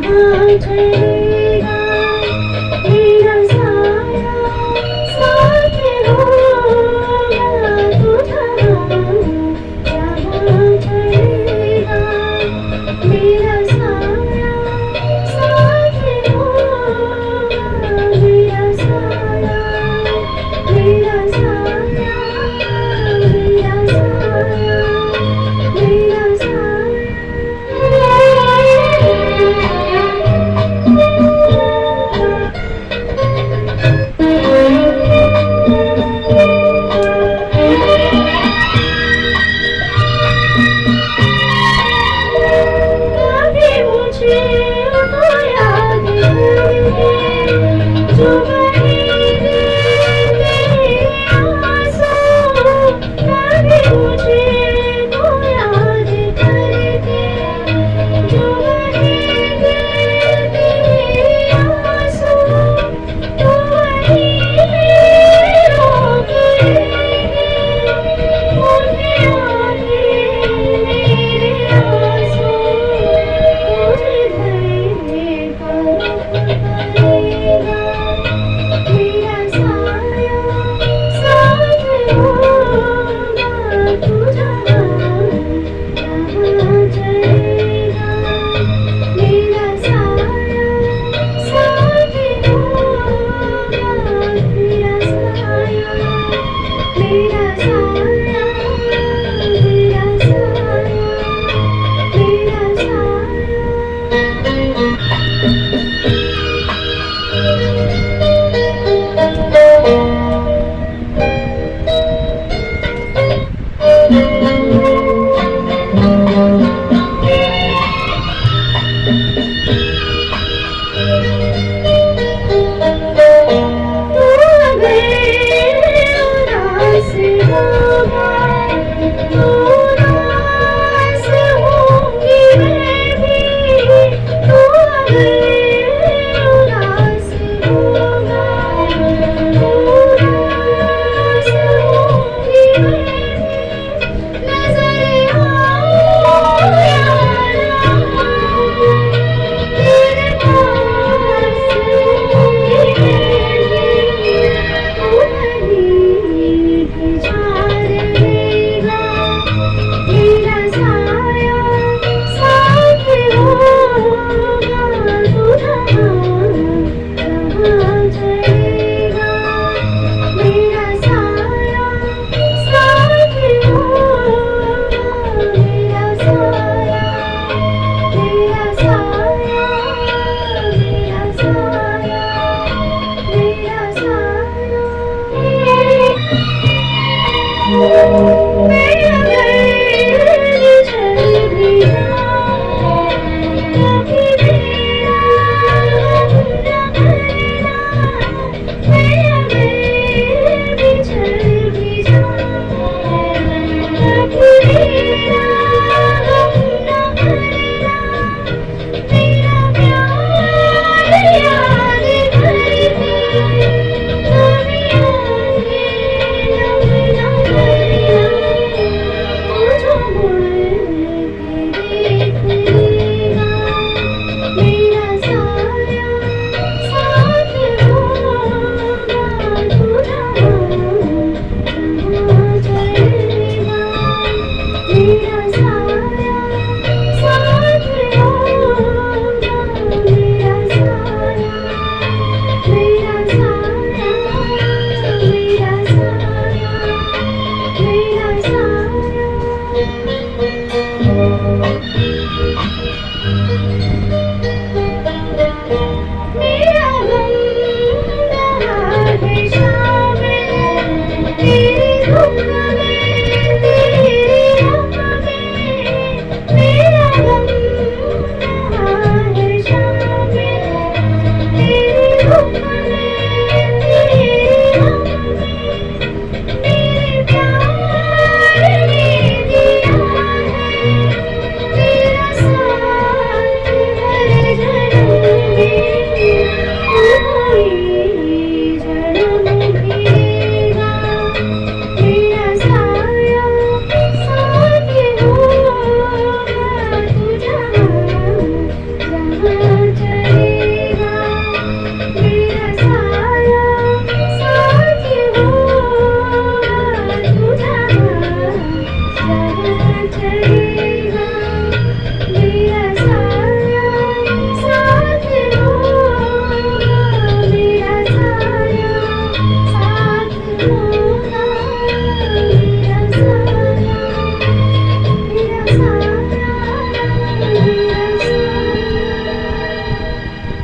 जहाँ चलेगा मेरा साया साथ होगा तू जहाँ चलेगा मेरा साया साथ होगा मेरा साया मेरा साया मेरा साया मेरा कभी मुझे तो याद करेंगे जो बहेंगे तेरे आंसू कभी मुझे तो याद करेंगे जो बहेंगे तेरे आंसू तो वहीं रोकेंगे उनके आगे मेरे आंसू तुझे धरने पर करेगा मेरा साया साथ होगा तू जहाँ चलेगा मेरा साया साथ होगा मेरा साया मेरा साया मेरा साया मेरा तू अगर उदास होगा तो उदास होंगी मैं भी तू अगर उदास होगा तो उदास होंगी मैं भी नजर आओ यारा तेरे पास होंगी मैं भी तू नहीं भिजा रहेगा मेरा साया साथ होगा तू जहाँ चलेगा मेरा साया साथ होगा मेरा साया मेरा साया मेरा साया मेरा साया